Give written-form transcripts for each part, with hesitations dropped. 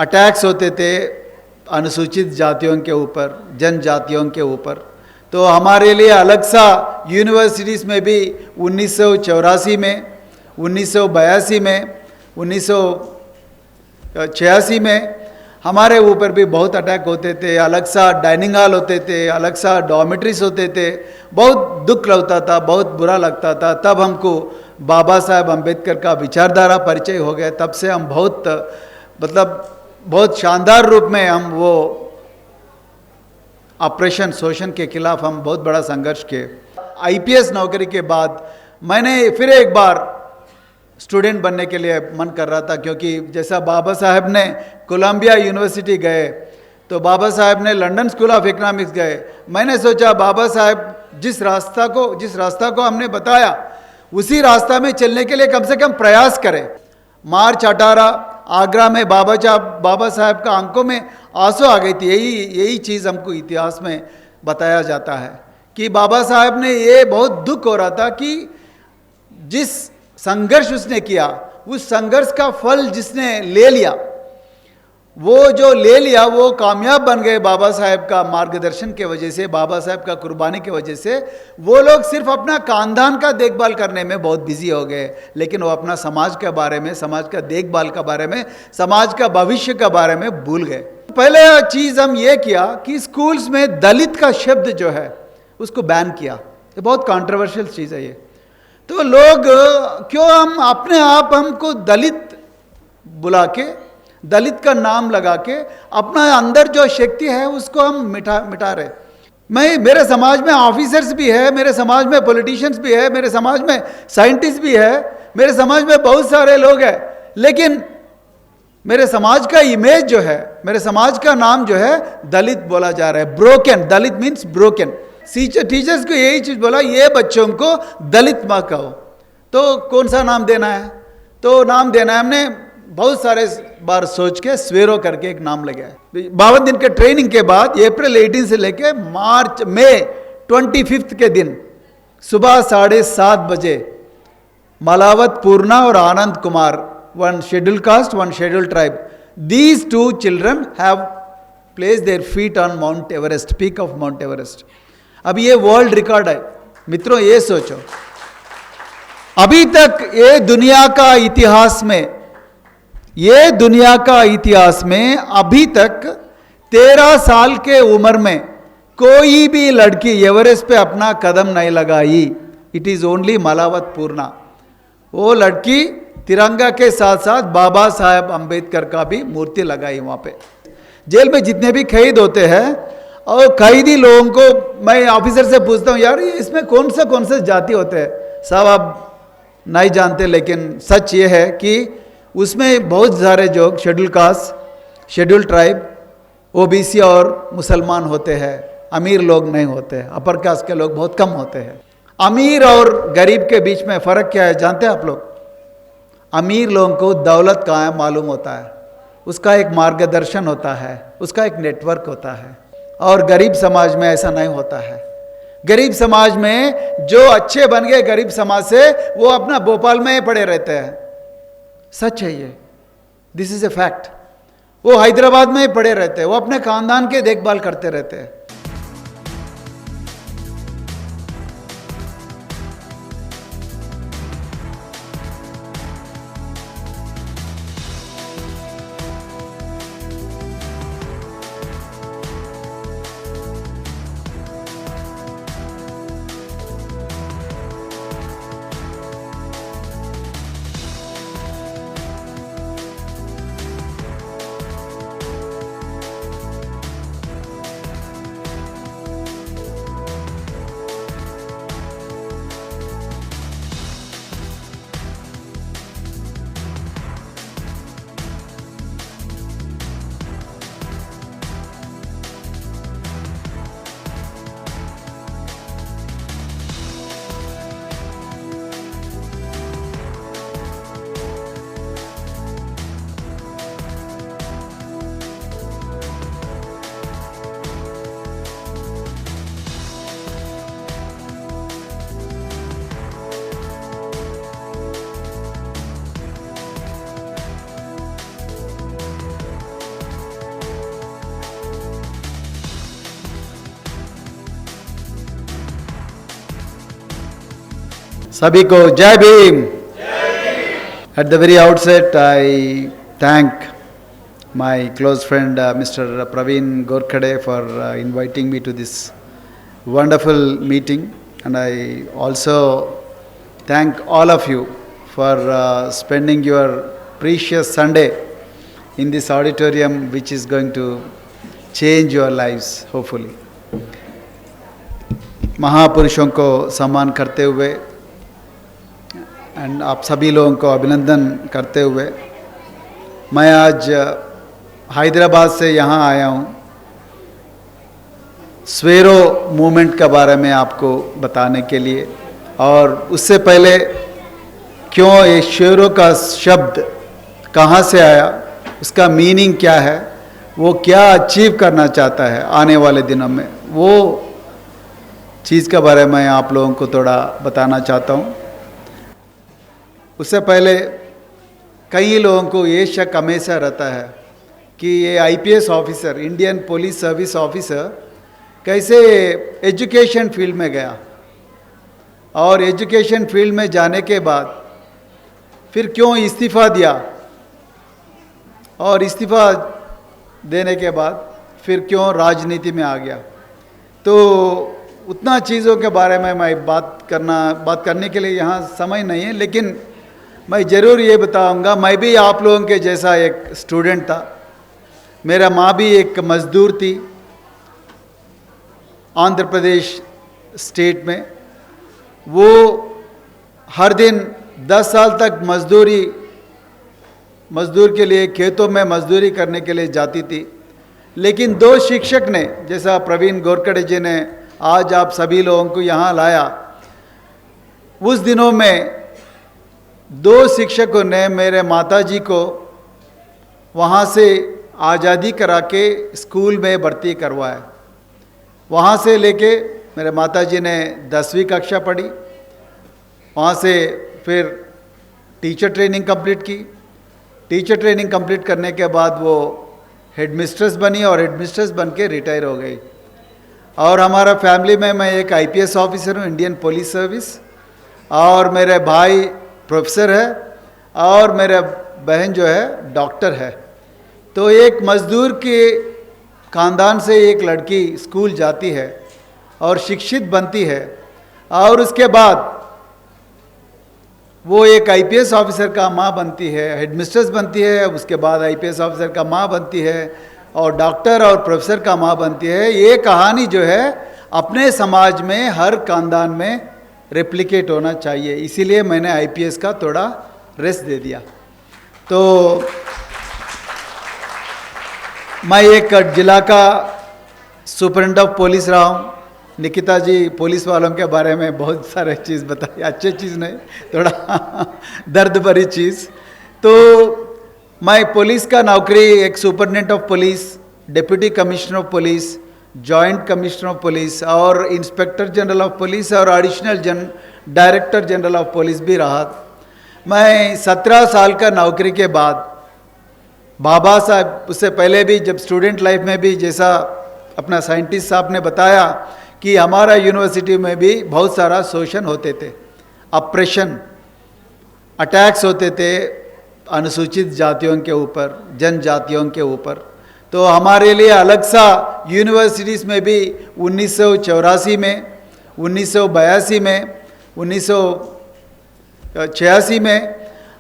Attacks होते थे अनुसूचित जातियों के ऊपर, जनजातियों के ऊपर। तो हमारे लिए अलग सा यूनिवर्सिटीज़ में भी 1984 में, 1982 में, 1986 में हमारे ऊपर भी बहुत अटैक होते थे। अलग सा डाइनिंग हॉल होते थे, अलग सा डॉर्मेट्रीज होते थे। बहुत दुख लगता था, बहुत बुरा लगता था। तब हमको बाबा साहेब अम्बेडकर का विचारधारा परिचय हो गया। तब से हम बहुत शानदार रूप में हम वो ऑपरेशन शोषण के खिलाफ हम बहुत बड़ा संघर्ष किए। आईपीएस नौकरी के बाद मैंने फिर एक बार स्टूडेंट बनने के लिए मन कर रहा था, क्योंकि जैसा बाबा साहेब ने कोलंबिया यूनिवर्सिटी गए तो बाबा साहेब ने लंदन स्कूल ऑफ इकोनॉमिक्स गए। मैंने सोचा बाबा साहेब जिस रास्ता को हमने बताया उसी रास्ता में चलने के लिए कम से कम प्रयास करें। मार्च 18 आगरा में बाबा साहेब का आंखों में आंसू आ गई थी। यही चीज़ हमको इतिहास में बताया जाता है कि बाबा साहेब ने ये बहुत दुख हो रहा था कि जिस संघर्ष उसने किया, उस संघर्ष का फल जिसने ले लिया, वो कामयाब बन गए। बाबा साहेब का मार्गदर्शन के वजह से, बाबा साहेब का कुर्बानी के वजह से वो लोग सिर्फ अपना खानदान का देखभाल करने में बहुत बिजी हो गए, लेकिन वो अपना समाज के बारे में, समाज का देखभाल के बारे में, समाज का भविष्य के बारे में भूल गए। पहले चीज़ हम ये किया कि स्कूल्स में दलित का शब्द जो है उसको बैन किया। ये बहुत कंट्रोवर्शियल चीज़ है ये। तो लोग क्यों हम अपने आप हमको दलित बुला के, दलित का नाम लगा के अपना अंदर जो शक्ति है उसको हम मिटा रहे। मेरे समाज में ऑफिसर्स भी है, मेरे समाज में पॉलिटिशियंस भी है, मेरे समाज में साइंटिस्ट भी है, मेरे समाज में बहुत सारे लोग हैं, लेकिन मेरे समाज का इमेज जो है, मेरे समाज का नाम जो है दलित बोला जा रहा है। Broken, Dalit means broken. Teachers को यही चीज़ बोला, ये बच्चों को दलित मत कहो। तो कौन सा नाम देना है? तो नाम देना है, हमने बहुत सारे बार सोच के स्वेरो करके एक नाम लगाया। 52 दिन के ट्रेनिंग के बाद अप्रैल 18 से लेके मई 25 के दिन सुबह 7:30 बजे मलावत पूर्णा और Anand Kumar, one scheduled caste, one scheduled tribe, these two children have placed their feet on Mount Everest, peak of Mount Everest. अब ये वर्ल्ड रिकॉर्ड है मित्रों। ये सोचो, अभी तक ये दुनिया का इतिहास में अभी तक 13 साल के उम्र में कोई भी लड़की एवरेस्ट पे अपना कदम नहीं लगाई। इट इज ओनली मलावत पूर्णा। वो लड़की तिरंगा के साथ साथ बाबा साहेब अम्बेडकर का भी मूर्ति लगाई वहाँ पे। जेल में जितने भी कैद होते हैं और कैदी लोगों को मैं ऑफिसर से पूछता हूँ, यार इसमें कौन से जाति होते हैं? साहब आप नहीं जानते, लेकिन सच ये है कि उसमें बहुत सारे जो schedule caste, schedule tribe, OBC और मुसलमान होते हैं। अमीर लोग नहीं होते, अपर कास्ट के लोग बहुत कम होते हैं। अमीर और गरीब के बीच में फ़र्क क्या है जानते हैं आप लोग? अमीर लोगों को दौलत कहाँ है मालूम होता है, उसका एक मार्गदर्शन होता है, उसका एक नेटवर्क होता है। और गरीब समाज में ऐसा नहीं होता है। गरीब समाज में जो अच्छे बन गए गरीब समाज से, वो अपना भोपाल में पड़े रहते हैं। सच है ये, दिस इज ए फैक्ट। वो हैदराबाद में ही पड़े रहते हैं, वो अपने खानदान के देखभाल करते रहते हैं। सभी को जय Bhim. At the very outset, I thank my close friend Mr. Praveen Gorkhade for inviting me to this wonderful meeting, and I also thank all of you for spending your precious Sunday in this auditorium, which is going to change your lives, hopefully. महापुरुषों को सम्मान करते हुए and आप सभी लोगों को अभिनंदन करते हुए मैं आज हैदराबाद से यहाँ आया हूँ स्वेरो मूवमेंट के बारे में आपको बताने के लिए। और उससे पहले क्यों ये शेरों का शब्द कहाँ से आया, उसका मीनिंग क्या है, वो क्या अचीव करना चाहता है आने वाले दिनों में, वो चीज़ के बारे में आप लोगों को थोड़ा बताना चाहता हूँ। उससे पहले कई लोगों को ये शक हमेशा रहता है कि ये IPS officer, Indian police service officer कैसे एजुकेशन फील्ड में गया और एजुकेशन फील्ड में जाने के बाद फिर क्यों इस्तीफ़ा दिया और इस्तीफ़ा देने के बाद फिर क्यों राजनीति में आ गया। तो उतना चीज़ों के बारे में मैं बात करने के लिए यहाँ समय नहीं है, लेकिन मैं ज़रूर ये बताऊँगा, मैं भी आप लोगों के जैसा एक स्टूडेंट था। मेरा माँ भी एक मज़दूर थी आंध्र प्रदेश स्टेट में। वो हर दिन 10 साल तक मज़दूर के लिए खेतों में मज़दूरी करने के लिए जाती थी। लेकिन दो शिक्षक ने, जैसा प्रवीण गोरखड़े जी ने आज आप सभी लोगों को यहाँ लाया, उस दिनों में दो शिक्षकों ने मेरे माताजी को वहाँ से आज़ादी करा के स्कूल में भर्ती करवाया। वहाँ से लेके मेरे माताजी ने 10वीं कक्षा पढ़ी, वहाँ से फिर टीचर ट्रेनिंग कंप्लीट की। टीचर ट्रेनिंग कंप्लीट करने के बाद वो हेडमिस्ट्रेस बनी और हेडमिस्ट्रेस बन के रिटायर हो गई। और हमारा फैमिली में मैं एक आईपीएस ऑफिसर हूँ, इंडियन पुलिस सर्विस, और मेरे भाई प्रोफेसर है और मेरा बहन जो है डॉक्टर है। तो एक मज़दूर के ख़ानदान से एक लड़की स्कूल जाती है और शिक्षित बनती है और उसके बाद वो एक आईपीएस ऑफिसर का माँ बनती है, हेडमिस्ट्रेस बनती है, उसके बाद आईपीएस ऑफिसर का माँ बनती है और डॉक्टर और प्रोफेसर का माँ बनती है। ये कहानी जो है अपने समाज में हर खानदान में रेप्लिकेट होना चाहिए, इसीलिए मैंने आईपीएस का थोड़ा रेस्ट दे दिया। तो मैं एक जिला का सुपरिटेंडेंट ऑफ पुलिस रहा हूँ। निकिता जी पुलिस वालों के बारे में बहुत सारे चीज़ बताई, अच्छी चीज़ नहीं, थोड़ा दर्द भरी चीज़। तो मैं पुलिस का नौकरी एक superintendent of police, deputy commissioner of police, joint commissioner of police और इंस्पेक्टर जनरल ऑफ पुलिस और additional director general of police भी रहा। मैं 17 साल का नौकरी के बाद बाबा साहब, उससे पहले भी जब स्टूडेंट लाइफ में भी, जैसा अपना साइंटिस्ट साहब ने बताया कि हमारा यूनिवर्सिटी में भी बहुत सारा शोषण होते थे, ऑपरेशन, अटैक्स होते थे अनुसूचित जातियों के ऊपर, जनजातियों के ऊपर। तो हमारे लिए अलग सा यूनिवर्सिटीज़ में भी 1984 में, 1982 में, 1986 में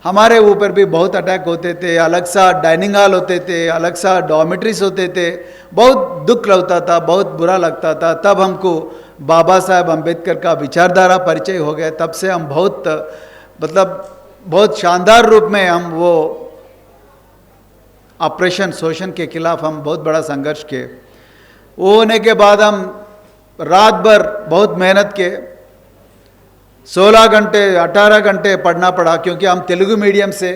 हमारे ऊपर भी बहुत अटैक होते थे। अलग सा डाइनिंग हॉल होते थे, अलग सा डॉर्मेट्रीज होते थे। बहुत दुख लगता था, बहुत बुरा लगता था। तब हमको बाबा साहब अम्बेडकर का विचारधारा परिचय हो गया। तब से हम बहुत शानदार रूप में हम वो ऑपरेशन शोषण के खिलाफ हम बहुत बड़ा संघर्ष किए। वो होने के बाद हम रात भर बहुत मेहनत किए, 16 घंटे 18 घंटे पढ़ना पड़ा, क्योंकि हम तेलुगु मीडियम से,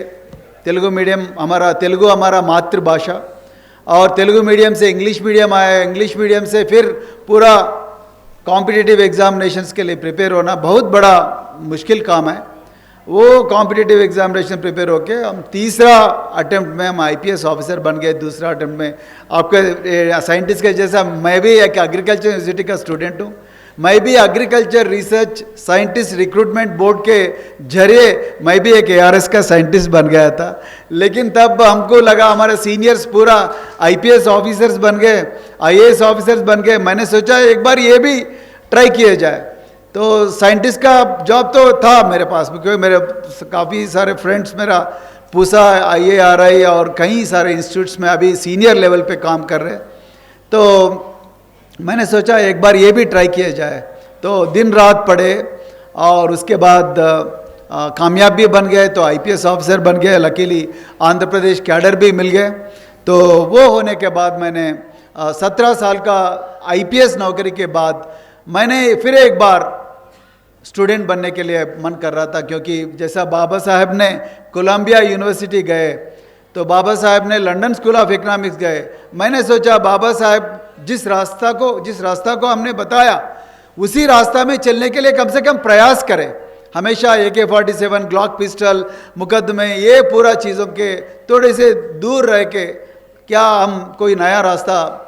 तेलुगु हमारा मातृभाषा, और तेलुगु मीडियम से इंग्लिश मीडियम आया, इंग्लिश मीडियम से फिर पूरा कॉम्पिटिटिव एग्जामिनेशंस के लिए प्रिपेयर होना बहुत बड़ा मुश्किल काम है। वो कॉम्पिटिटिव एग्जामिनेशन प्रिपेयर होके हम तीसरा अटेम्प्ट में हम आईपीएस ऑफिसर बन गए। दूसरा अटेम्प्ट में आपके साइंटिस्ट के जैसा मैं भी एक एग्रीकल्चर यूनिवर्सिटी का स्टूडेंट हूँ। मैं भी agriculture research scientist recruitment board के जरिए मैं भी एक ARS का साइंटिस्ट बन गया था। लेकिन तब हमको लगा, हमारे सीनियर्स पूरा IPS ऑफिसर्स बन गए, IAS ऑफिसर्स बन गए, मैंने सोचा एक बार ये भी ट्राई किया जाए। तो साइंटिस्ट का जॉब तो था मेरे पास, क्योंकि मेरे काफ़ी सारे फ्रेंड्स मेरा पूसा IARI और कई सारे इंस्टीट्यूट्स में अभी सीनियर लेवल पे काम कर रहे हैं। तो मैंने सोचा एक बार ये भी ट्राई किया जाए। तो दिन रात पढ़े और उसके बाद कामयाब भी बन गए, तो IPS ऑफिसर बन गए। लकीली आंध्र प्रदेश कैडर भी मिल गए। तो वो होने के बाद मैंने 17 साल का IPS नौकरी के बाद मैंने फिर एक बार स्टूडेंट बनने के लिए मन कर रहा था, क्योंकि जैसा बाबा साहब ने कोलंबिया यूनिवर्सिटी गए, तो बाबा साहब ने लंदन स्कूल ऑफ इकोनॉमिक्स गए। मैंने सोचा बाबा साहब जिस रास्ता को हमने बताया उसी रास्ता में चलने के लिए कम से कम प्रयास करें। हमेशा AK-47 ग्लॉक पिस्टल मुकदमे ये पूरा चीज़ों के थोड़े से दूर रह के क्या हम कोई नया रास्ता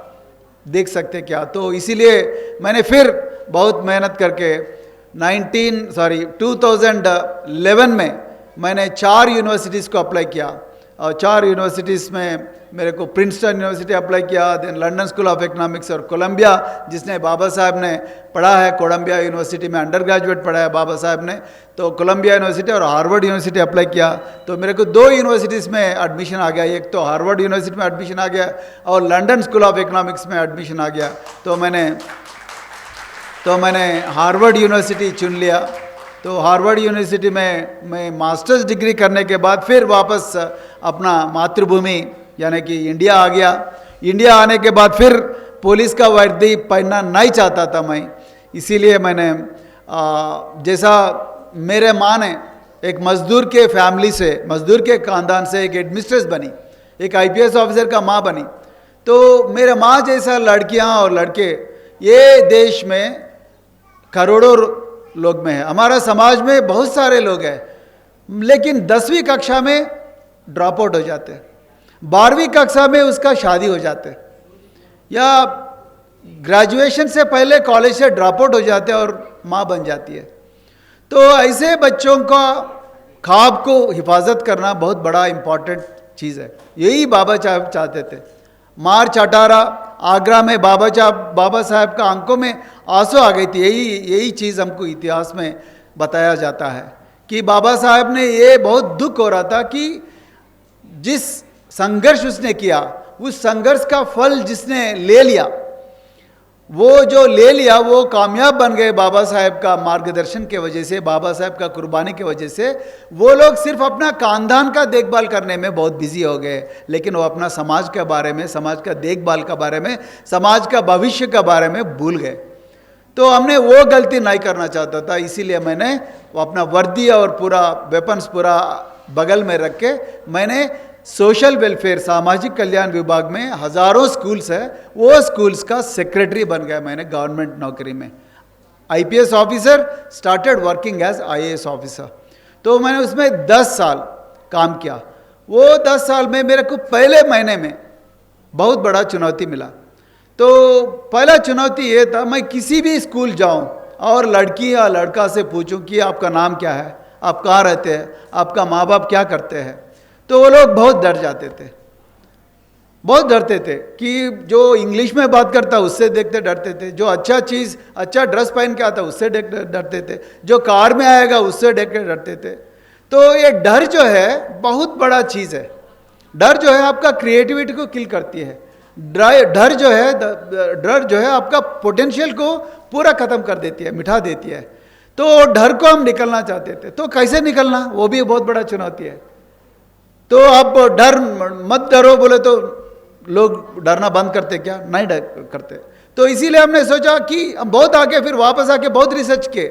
देख सकते क्या। तो इसीलिए मैंने फिर बहुत मेहनत करके 2011 में मैंने 4 यूनिवर्सिटीज़ को अप्लाई किया, और 4 यूनिवर्सिटीज़ में मेरे को प्रिंसटन यूनिवर्सिटी अप्लाई किया, then London school of economics और कोलंबिया, जिसने बाबा साहब ने पढ़ा है, कोलंबिया यूनिवर्सिटी में अंडर ग्रेजुएट पढ़ा है बाबा साहब ने, तो कोलंबिया यूनिवर्सिटी और हार्वर्ड यूनिवर्सिटी अप्लाई किया। तो मेरे को 2 यूनिवर्सिटीज़ में एडमिशन आ गया, एक तो हार्वर्ड यूनिवर्सिटी में एडमिशन आ गया और लंदन स्कूल ऑफ इकोनॉमिक्स में एडमिशन आ गया। तो मैंने हार्वर्ड यूनिवर्सिटी चुन लिया। तो हार्वर्ड यूनिवर्सिटी में मैं मास्टर्स डिग्री करने के बाद फिर वापस अपना मातृभूमि यानी कि इंडिया आ गया। इंडिया आने के बाद फिर पुलिस का वर्दी पहनना नहीं चाहता था मैं, इसीलिए मैंने जैसा मेरे माँ ने एक मज़दूर के फैमिली से, मज़दूर के ख़ानदान से एक एडमिनिस्ट्रेस बनी, एक IPS ऑफिसर का माँ बनी। तो मेरे माँ जैसा लड़कियाँ और लड़के ये देश में करोड़ों लोग में है। हमारा समाज में बहुत सारे लोग हैं, लेकिन 10वीं कक्षा में ड्रॉप आउट हो जाते हैं, 12वीं कक्षा में उसका शादी हो जाते हैं, या ग्रेजुएशन से पहले कॉलेज से ड्रॉप आउट हो जाते हैं और माँ बन जाती है। तो ऐसे बच्चों का ख्वाब को हिफाजत करना बहुत बड़ा इम्पॉर्टेंट चीज़ है। यही बाबा साहब चाहते थे। मार्च 18 आगरा में बाबा साहब का आंखों में आंसू आ गई थी। यही चीज़ हमको इतिहास में बताया जाता है कि बाबा साहब ने ये बहुत दुख हो रहा था कि जिस संघर्ष उसने किया, उस संघर्ष का फल जिसने ले लिया, वो जो ले लिया वो कामयाब बन गए बाबा साहब का मार्गदर्शन के वजह से, बाबा साहब का कुर्बानी की वजह से। वो लोग सिर्फ अपना खानदान का देखभाल करने में बहुत बिजी हो गए, लेकिन वो अपना समाज के बारे में, समाज का देखभाल के बारे में, समाज का भविष्य के बारे में भूल गए। तो हमने वो गलती नहीं करना चाहता था, इसीलिए मैंने वो अपना वर्दी और पूरा वेपन्स पूरा बगल में रख के मैंने सोशल वेलफेयर, सामाजिक कल्याण विभाग में हज़ारों स्कूल्स है, वो स्कूल्स का सेक्रेटरी बन गया मैंने गवर्नमेंट नौकरी में। IPS officer started working as IAS officer. तो मैंने उसमें 10 साल काम किया। वो 10 साल में मेरे को पहले महीने में बहुत बड़ा चुनौती मिला। तो पहला चुनौती ये था, मैं किसी भी स्कूल जाऊं और लड़की या लड़का से पूछूं कि आपका नाम क्या है, आप कहाँ रहते हैं, आपका माँ बाप क्या करते हैं, तो वो लोग बहुत डर जाते थे, बहुत डरते थे कि जो इंग्लिश में बात करता उससे देखते डरते थे, जो अच्छा ड्रेस पहन के आता उससे देख डरते थे, जो कार में आएगा उससे देख के डरते थे। तो ये डर जो है बहुत बड़ा चीज़ है। डर जो है आपका क्रिएटिविटी को किल करती है। डर जो है आपका पोटेंशियल को पूरा ख़त्म कर देती है, मिटा देती है। तो डर को हम निकलना चाहते थे, तो कैसे निकलना, वो भी बहुत बड़ा चुनौती है। तो आप मत डरो बोले तो लोग डरना बंद करते क्या? नहीं डर करते। तो इसीलिए हमने सोचा कि हम बहुत आगे फिर वापस आके बहुत रिसर्च किए।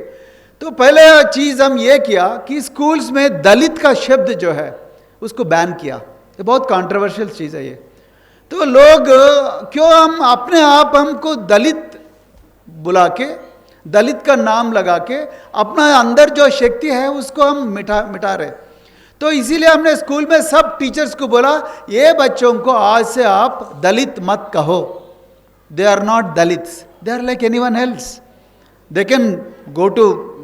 तो पहले चीज़ हम ये किया कि स्कूल्स में दलित का शब्द जो है उसको बैन किया। ये बहुत कंट्रोवर्शियल चीज़ है ये। तो लोग क्यों हम अपने आप हमको दलित बुला के, दलित का नाम लगा के अपना अंदर जो शक्ति है उसको हम मिटा रहे। तो इसीलिए हमने स्कूल में सब टीचर्स को बोला, ये बच्चों को आज से आप दलित मत कहो। They are not Dalits, they are like anyone else. they can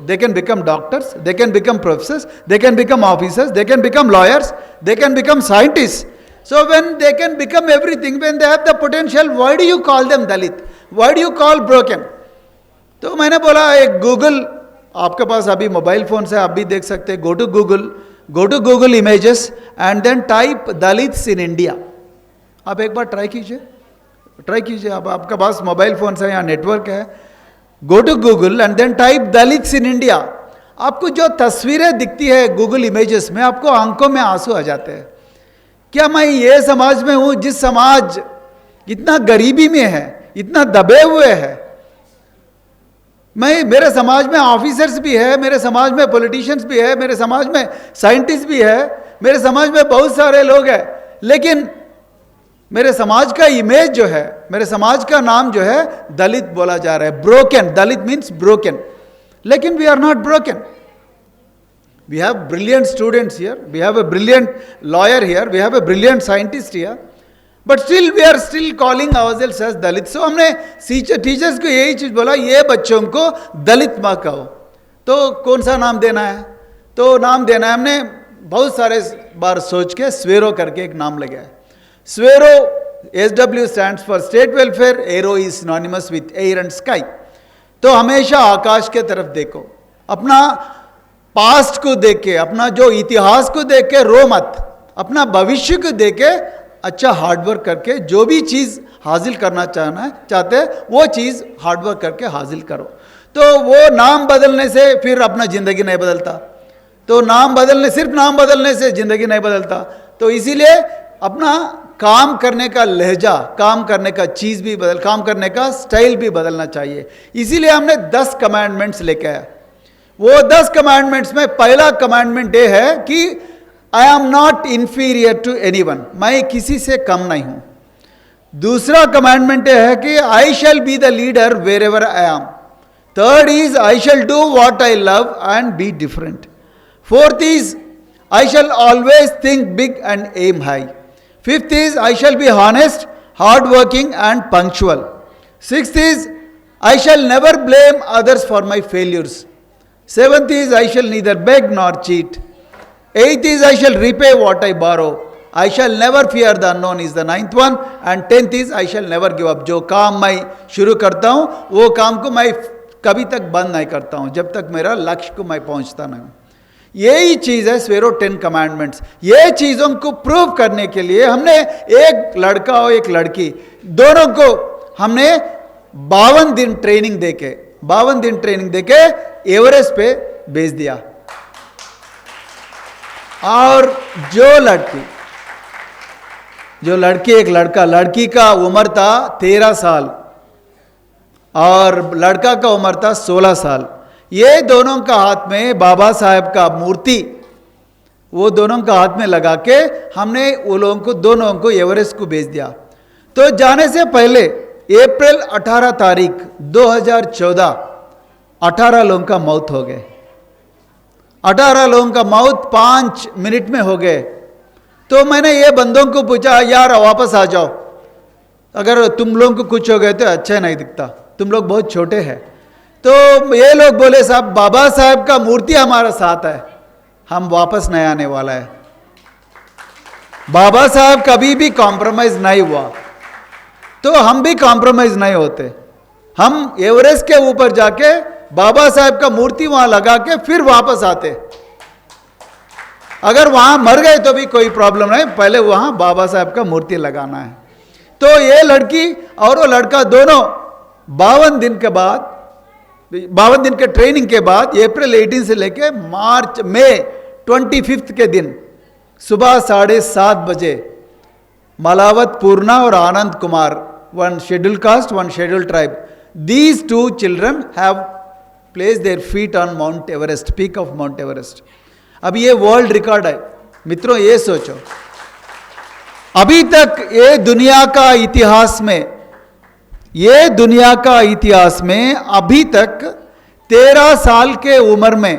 they can become doctors, they can become professors, they can become officers, they can become lawyers, they can become scientists. So when they can become everything, when they have the potential, why do you call them Dalit? Why do you call broken? तो मैंने बोला एक Google, आपके पास अभी mobile phone से आप भी देख सकते हैं, go to Google images and then type Dalits in India. आप एक बार ट्राई कीजिए, आप आपके पास मोबाइल फोन से यहाँ नेटवर्क है, go to Google and then type Dalits in India. आपको जो तस्वीरें दिखती है गूगल इमेजेस में, आपको आंखों में आंसू आ जाते हैं. क्या मैं ये समाज में हूं जिस समाज इतना गरीबी में है, इतना दबे हुए है? मेरे समाज में ऑफिसर्स भी है, मेरे समाज में पॉलिटिशियंस भी है, मेरे समाज में साइंटिस्ट भी है, मेरे समाज में बहुत सारे लोग हैं, लेकिन मेरे समाज का इमेज जो है, मेरे समाज का नाम जो है दलित बोला जा रहा है. Broken, Dalit means broken. लेकिन we are not broken. We have brilliant students here, we have a brilliant lawyer here, we have a brilliant scientist here, but still we are still calling ourselves as Dalit. So हमने teachers को यही चीज बोला, ये बच्चों को दलित मत कहो. तो कौन सा नाम देना है? तो नाम देना है, हमने बहुत सारे बार सोच के स्वेरो करके एक नाम लगाया. स्वेरो, SW stands for State Welfare, arrow is synonymous with air and sky. तो हमेशा आकाश के तरफ देखो, अपना पास्ट को देख के, अपना जो इतिहास को देख के रो मत, अपना भविष्य को देख के अच्छा हार्डवर्क करके जो भी चीज़ हासिल करना चाहते हैं वो चीज़ हार्डवर्क करके हासिल करो. तो वो नाम बदलने से फिर अपना ज़िंदगी नहीं बदलता. तो सिर्फ नाम बदलने से ज़िंदगी नहीं बदलता. तो इसीलिए अपना काम करने का लहजा, काम करने का चीज़ भी काम करने का स्टाइल भी बदलना चाहिए. इसीलिए हमने 10 कमांडमेंट्स लेके आया. वो 10 कमांडमेंट्स में पहला कमांडमेंट ये है कि I am not inferior to anyone, मैं किसी से कम नहीं हूं. दूसरा कमांडमेंट ये है कि I shall be the leader wherever I am. Third is I shall do what I love and be different. Fourth is I shall always think big and aim high. Fifth is, I shall be honest, hardworking and punctual. Sixth is, I shall never blame others for my failures. Seventh is, I shall neither beg nor cheat. Eighth is, I shall repay what I borrow. I shall never fear the unknown is the ninth one. And 10th is, I shall never give up. जो काम मैं शुरू करता हूँ वो काम को मैं कभी तक बंद नहीं करता हूँ जब तक मेरा लक्ष्य को मैं पहुँचता नहीं हूँ. यही चीज़ है स्वेरो 10 कमांडमेंट्स. ये चीज़ों को प्रूव करने के लिए हमने एक लड़का और एक लड़की दोनों को हमने 52 दिन ट्रेनिंग देके एवरेस्ट पे भेज दिया. और जो लड़की एक लड़का, लड़की का उम्र था 13 साल और लड़का का उम्र था 16 साल. ये दोनों का हाथ में बाबा साहेब का मूर्ति, वो दोनों का हाथ में लगा के हमने वो लोगों को दोनों को एवरेस्ट को भेज दिया. तो जाने से पहले अप्रैल 18 तारीख 2014 18 लोगों का मौत हो गए. 18 लोगों का मौत 5 मिनट में हो गए. तो मैंने ये बंदों को पूछा, यार वापस आ जाओ, अगर तुम लोगों को कुछ हो गए तो अच्छा नहीं दिखता, तुम लोग बहुत छोटे हैं. तो ये लोग बोले, साहब बाबा साहब का मूर्ति हमारा साथ है, हम वापस नहीं आने वाला है. बाबा साहब कभी भी कॉम्प्रोमाइज नहीं हुआ, तो हम भी कॉम्प्रोमाइज नहीं होते. हम एवरेस्ट के ऊपर जाके बाबा साहब का मूर्ति वहां लगा के फिर वापस आते. अगर वहां मर गए तो भी कोई प्रॉब्लम नहीं, पहले वहां बाबा साहब का मूर्ति लगाना है. तो ये लड़की और वो लड़का दोनों 52 दिन के बाद, 52 दिन के ट्रेनिंग के बाद अप्रैल 18 से लेके मई 25 के दिन सुबह 7:30 बजे मलावत पूर्णा और Anand Kumar, one scheduled caste, one scheduled tribe, these 2 children have placed their feet on Mount Everest, peak of Mount Everest. अब ये वर्ल्ड रिकॉर्ड है मित्रों. ये सोचो, अभी तक ये दुनिया का इतिहास में अभी तक 13 साल के उम्र में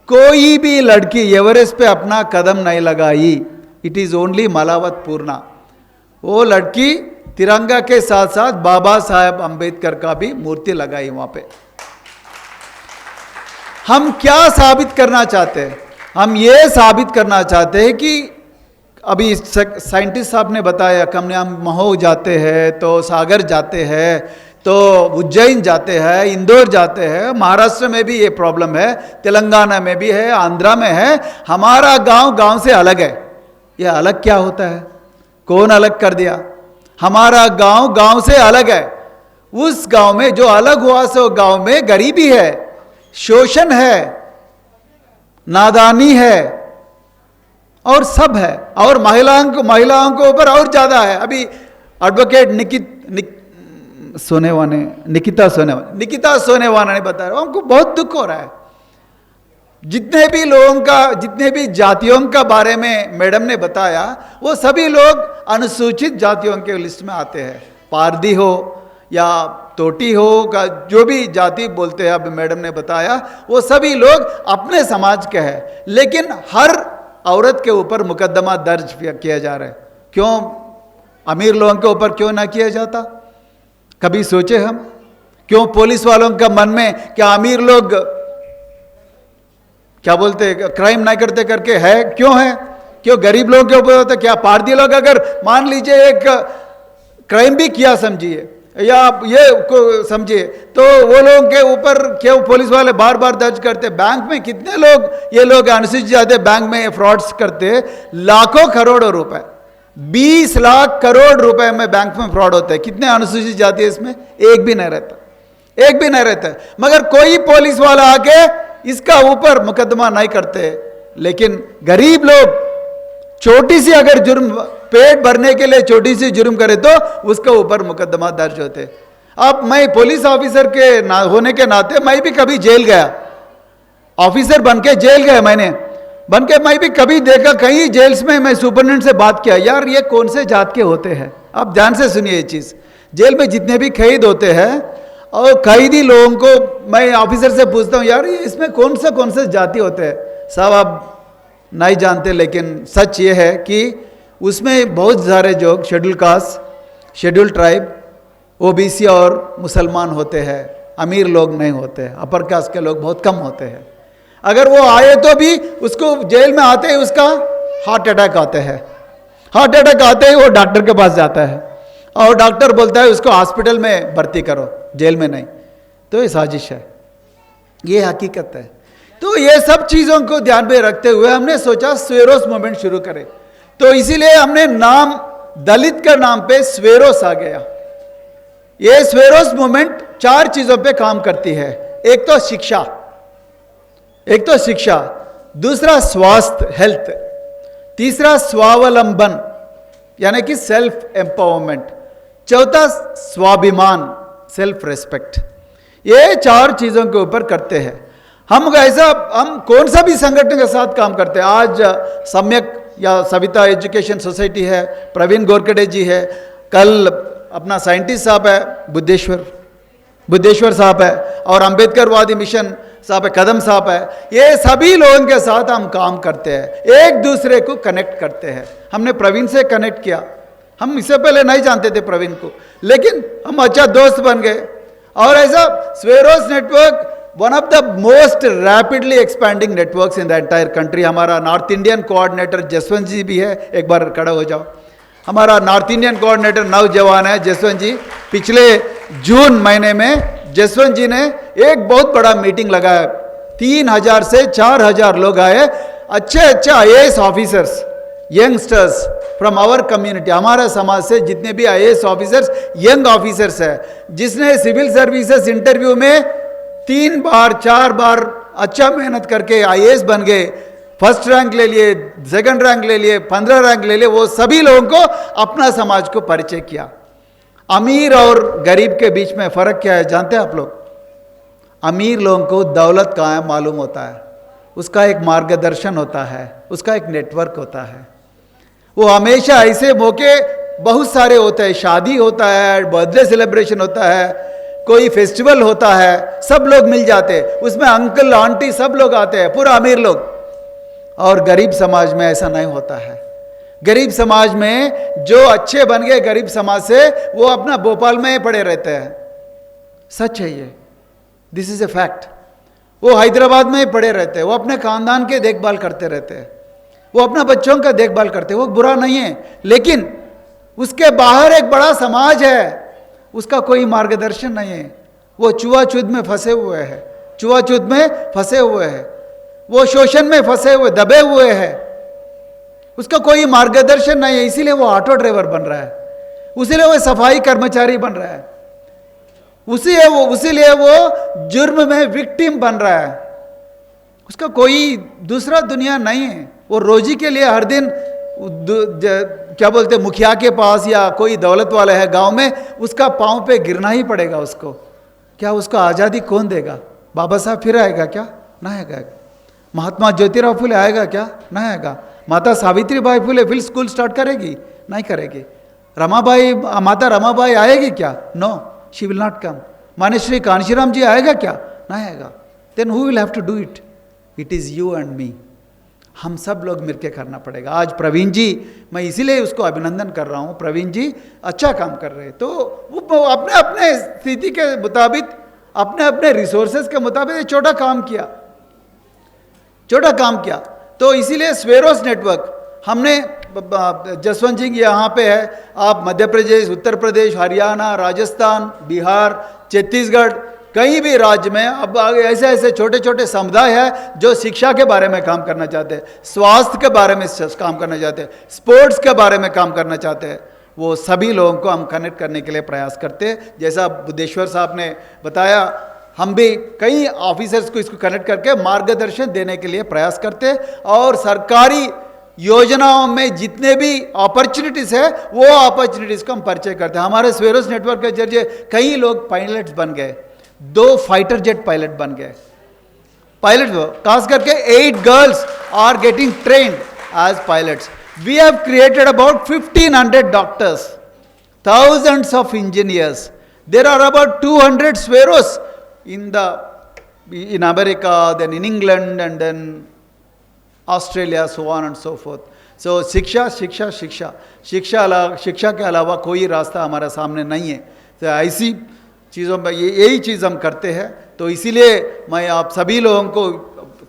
कोई भी लड़की एवरेस्ट पे अपना कदम नहीं लगाई. इट इज ओनली मलावत पूर्णा. वो लड़की तिरंगा के साथ साथ बाबा साहेब अंबेडकर का भी मूर्ति लगाई वहां पे. हम क्या साबित करना चाहते हैं? हम ये साबित करना चाहते हैं कि अभी साइंटिस्ट साहब ने बताया कि हम महो जाते हैं, तो सागर जाते हैं, तो उज्जैन जाते हैं, इंदौर जाते हैं, महाराष्ट्र में भी ये प्रॉब्लम है, तेलंगाना में भी है, आंध्रा में है। हमारा गांव से अलग है। ये अलग क्या होता है? कौन अलग कर दिया? हमारा गांव से अलग है। उस गांव में जो अलग हुआ सो गांव में गरीबी है, शोषण है, नादानी है और सब है। और महिलाओं के ऊपर और ज्यादा है। अभी एडवोकेट निकिता सोनेवाना ने बताया, हमको बहुत दुख हो रहा है। जितने भी जातियों का बारे में मैडम ने बताया, वो सभी लोग अनुसूचित जातियों के लिस्ट में आते हैं। पारदी हो या तोटी हो का जो भी जाति बोलते हैं, अब मैडम ने बताया, वो सभी लोग अपने समाज के हैं। लेकिन हर औरत के ऊपर मुकदमा दर्ज किया जा रहा है। क्यों अमीर लोगों के ऊपर क्यों ना किया जाता? कभी सोचे हम? क्यों पुलिस वालों का मन में क्या अमीर लोग क्या बोलते क्राइम नहीं करते करके है? क्यों है? क्यों गरीब लोगों के ऊपर होता? क्या पारदी लोग अगर मान लीजिए एक क्राइम भी किया समझिए या ये को समझिए, तो वो लोगों के ऊपर क्यों पुलिस वाले बार बार दर्ज करते? बैंक में कितने लोग ये लोग अनुसूचित जाति बैंक में फ्रॉड्स करते, लाखों करोड़ों रुपए, 20 लाख करोड़ रुपए में बैंक में फ्रॉड होते हैं। कितने अनुसूचित जाति है इसमें? एक भी नहीं रहता। मगर कोई पुलिस वाला आके इसका ऊपर मुकदमा नहीं करते। लेकिन गरीब लोग छोटी सी अगर जुर्म, पेट भरने के लिए छोटी सी जुर्म करे तो उसके ऊपर मुकदमा दर्ज होते। अब मैं पुलिस ऑफिसर के होने के नाते मैं भी कभी जेल गया, ऑफिसर बन के जेल गया। मैं भी कभी देखा कई जेल्स में, मैं सुपरिटेंडेंट से बात किया, यार ये कौन से जात के होते हैं? आप ध्यान से सुनिए ये चीज। जेल में जितने भी कैद होते हैं और कैदी लोगों को मैं ऑफिसर से पूछता हूँ, यार ये इसमें कौन से जाति होते हैं? साहब आप नहीं जानते, लेकिन सच ये है कि उसमें बहुत सारे जो schedule caste, schedule tribe, OBC और मुसलमान होते हैं। अमीर लोग नहीं होते, अपर कास्ट के लोग बहुत कम होते हैं। अगर वो आए तो भी उसको जेल में आते ही उसका हार्ट अटैक आते ही वो डॉक्टर के पास जाता है और डॉक्टर बोलता है उसको हॉस्पिटल में भर्ती करो, जेल में नहीं। तो ये साजिश है, ये हकीकत है। तो ये सब चीज़ों को ध्यान में रखते हुए हमने सोचा स्वेरोस मूवमेंट शुरू करें। तो इसीलिए हमने नाम दलित का नाम पे स्वेरोस आ गया। ये स्वेरोस मूवमेंट 4 चीज़ों पे काम करती है। एक तो शिक्षा, दूसरा स्वास्थ्य हेल्थ, तीसरा स्वावलंबन यानी कि सेल्फ एम्पावरमेंट, चौथा स्वाभिमान सेल्फ रेस्पेक्ट। ये 4 चीज़ों के ऊपर करते हैं हम। हम कौन सा भी संगठन के साथ काम करते हैं। आज सम्यक या सविता एजुकेशन सोसाइटी है, प्रवीण गोरखडे जी है, कल अपना साइंटिस्ट साहब है बुद्धेश्वर साहब है, और अंबेडकरवादी मिशन साहब है, कदम साहब है। ये सभी लोगों के साथ हम काम करते हैं, एक दूसरे को कनेक्ट करते हैं। हमने प्रवीण से कनेक्ट किया, हम इससे पहले नहीं जानते थे प्रवीण को, लेकिन हम अच्छा दोस्त बन गए। और ऐसा Swaeroes network one of the most rapidly expanding networks in the entire country. हमारा north Indian coordinator Jaswant ji भी है, एक बार खड़ा हो जाओ। हमारा नॉर्थ इंडियन कोऑर्डिनेटर नौजवान है जसवंत जी। पिछले जून महीने में जसवंत जी ने एक बहुत बड़ा मीटिंग लगाया, 3000 से 4000 लोग आए, अच्छे IAS officers, youngsters from our community, हमारे समाज से जितने भी आईएएस ऑफिसर्स, यंग ऑफिसर्स है, जिसने सिविल सर्विसेज इंटरव्यू में 3 बार 4 बार अच्छा मेहनत करके आईएएस बन गए, फर्स्ट रैंक ले लिए, सेकंड रैंक ले लिए, 15 रैंक ले लिए। वो सभी लोगों को अपना समाज को परिचय किया। अमीर और गरीब के बीच में फर्क क्या है जानते हैं आप लोग? अमीर लोगों को दौलत कहाँ है मालूम होता है, उसका एक मार्गदर्शन होता है, उसका एक नेटवर्क होता है। वो हमेशा ऐसे मौके बहुत सारे होते हैं, शादी होता है, बर्थडे सेलिब्रेशन होता है, कोई फेस्टिवल होता है, सब लोग मिल जाते हैं, उसमें अंकल आंटी सब लोग आते हैं, पूरा अमीर लोग। और गरीब समाज में ऐसा नहीं होता है। गरीब समाज में जो अच्छे बन गए गरीब समाज से, वो अपना भोपाल में पड़े रहते हैं। सच है ये, दिस इज ए फैक्ट। वो हैदराबाद में ही पड़े रहते हैं, वो अपने खानदान के देखभाल करते रहते हैं, वो अपना बच्चों का देखभाल करते हैं, वो बुरा नहीं है, लेकिन उसके बाहर एक बड़ा समाज है, उसका कोई मार्गदर्शन नहीं है, वो छुआछूत में फंसे हुए हैं, छुआछूत में फंसे हुए हैं, वो शोषण में फंसे हुए दबे हुए हैं, उसका कोई मार्गदर्शन नहीं है, इसीलिए वो ऑटो ड्राइवर बन रहा है, इसीलिए वो सफाई कर्मचारी बन रहा है, उसीलिए वो जुर्म में विक्टिम बन रहा है, उसका कोई दूसरा दुनिया नहीं है। वो रोजी के लिए हर दिन क्या बोलते हैं, मुखिया के पास या कोई दौलत वाला है गांव में, उसका पांव पे गिरना ही पड़ेगा उसको। क्या उसको आज़ादी कौन देगा? बाबा साहब फिर आएगा क्या? ना आएगा। महात्मा ज्योतिराव फुले आएगा क्या? ना आएगा। माता सावित्रीबाई फुले फिर स्कूल स्टार्ट करेगी? नहीं करेगी। माता रमाबाई आएगी क्या? No, she will not come. माने श्री कांशीराम जी आएगा क्या? ना आएगा। Then who will have to do it? It is you and me. हम सब लोग मिलकर करना पड़ेगा। आज प्रवीण जी, मैं इसीलिए उसको अभिनंदन कर रहा हूँ, प्रवीण जी अच्छा काम कर रहे हैं। तो वो अपने अपने स्थिति के मुताबिक, अपने अपने रिसोर्सेज के मुताबिक छोटा काम किया। तो इसीलिए स्वेरोस नेटवर्क हमने, जसवंत जी यहाँ पे है, आप मध्य प्रदेश, उत्तर प्रदेश, हरियाणा, राजस्थान, बिहार, छत्तीसगढ़, कहीं भी राज्य में अब ऐसे ऐसे छोटे छोटे समुदाय हैं जो शिक्षा के बारे में काम करना चाहते हैं, स्वास्थ्य के बारे में काम करना चाहते हैं, स्पोर्ट्स के बारे में काम करना चाहते हैं। वो सभी लोगों को हम कनेक्ट करने के लिए प्रयास करते हैं। जैसा बुद्धेश्वर साहब ने बताया, हम भी कई ऑफिसर्स को इसको कनेक्ट करके मार्गदर्शन देने के लिए प्रयास करते हैं, और सरकारी योजनाओं में जितने भी अपॉर्चुनिटीज़ है वो अपॉर्चुनिटीज़ को हम परिचय करते हैं। हमारे स्वेरोस नेटवर्क के जरिए कई लोग पायलट्स बन गए, 2 फाइटर जेट पायलट बन गए। पायलट खास करके 8 girls are getting trained as pilots. We have created about 1500 doctors, thousands of engineers. There are about 200 Sweros in America, then in England, and then Australia, so on and so forth. So शिक्षा शिक्षा शिक्षा शिक्षा के अलावा कोई रास्ता हमारे सामने नहीं है। तो ऐसी चीज़ों में यही चीज़ हम करते हैं। तो इसीलिए मैं आप सभी लोगों को,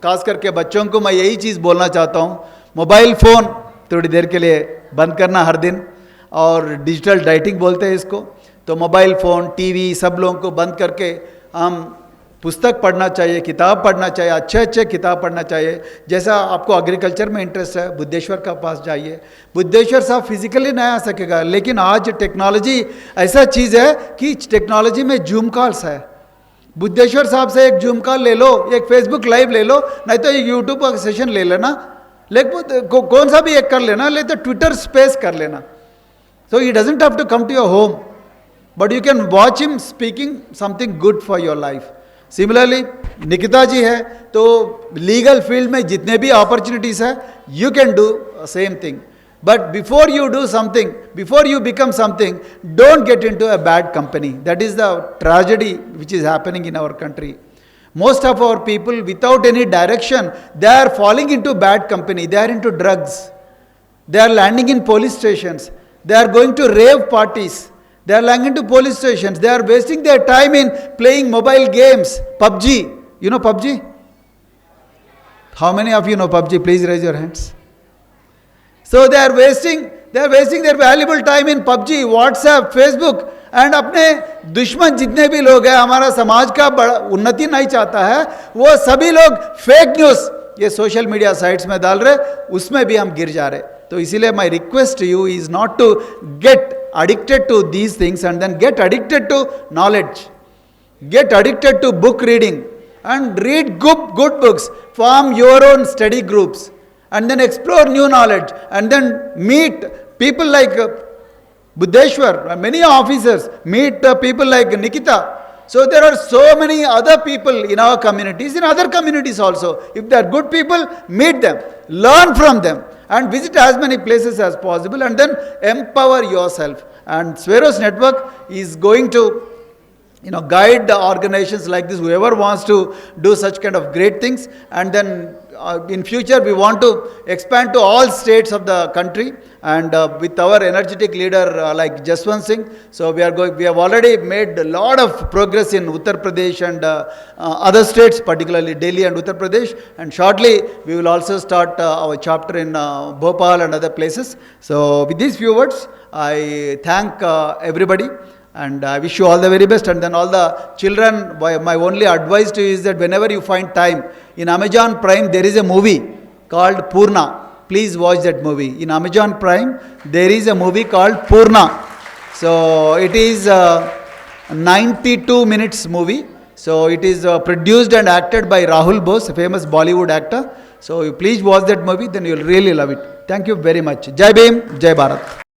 खास करके बच्चों को, मैं यही चीज़ बोलना चाहता हूँ, मोबाइल फ़ोन थोड़ी देर के लिए बंद करना हर दिन, और डिजिटल डाइटिंग बोलते हैं इसको। तो मोबाइल फ़ोन, टीवी सब लोगों को बंद करके हम पुस्तक पढ़ना चाहिए, किताब पढ़ना चाहिए, अच्छे किताब पढ़ना चाहिए। जैसा आपको एग्रीकल्चर में इंटरेस्ट है, बुद्धेश्वर का पास जाइए। बुद्धेश्वर साहब फिजिकली नहीं आ सकेगा, लेकिन आज टेक्नोलॉजी ऐसा चीज़ है कि टेक्नोलॉजी में जूम कॉल्स है। बुद्धेश्वर साहब से एक जूम कॉल ले लो, एक फेसबुक लाइव ले लो, नहीं तो एक यूट्यूब का सेशन ले लेना, लेकिन कौन सा भी एक कर लेना, नहीं तो ट्विटर स्पेस कर लेना। So he doesn't have to come to your home, but you can watch him speaking something good for your life. Similarly, Nikita जी है, तो लीगल फील्ड में जितने भी अपॉर्चुनिटीज़ है, you can do same thing. But before you do something, before you become something, don't get into a bad company. That is the tragedy which is happening in our country. Most of our people, without any direction, they are falling into bad company. They are into drugs. They are landing in police stations. They are going to rave parties. They are landing into police stations. They are wasting their time in playing mobile games. PUBG. You know PUBG? How many of you know PUBG? Please raise your hands. So they are wasting their valuable time in PUBG, WhatsApp, Facebook. And अपने दुश्मन जितने भी लोग हैं, हमारा समाज का बड़ा उन्नति नहीं चाहता है, वो सभी लोग फेक न्यूज़ ये सोशल मीडिया साइट्स में डाल रहे, उसमें भी हम गिर जा रहे। तो इसीलिए my request you is not to get addicted to these things and then get addicted to knowledge, get addicted to book reading and read good books, form your own study groups and then explore new knowledge and then meet people like Buddheshwar, many officers, meet people like Nikita. So there are so many other people in our communities, in other communities also. If they are good people, meet them, learn from them and visit as many places as possible and then empower yourself. And Sweros Network is going to guide the organizations like this, whoever wants to do such kind of great things, and then in future we want to expand to all states of the country, and with our energetic leader like Jaswant Singh, so we have already made a lot of progress in Uttar Pradesh and other states, particularly Delhi and Uttar Pradesh, and shortly we will also start our chapter in Bhopal and other places. So with these few words, I thank everybody, and I wish you all the very best. And then all the children, my only advice to you is that whenever you find time, in Amazon Prime there is a movie called Purna. Please watch that movie. In Amazon Prime there is a movie called Purna. So it is a 92 minutes movie. So it is produced and acted by Rahul Bose, a famous Bollywood actor. So you please watch that movie, then you will really love it. Thank you very much. Jai Bhim, Jai Bharat.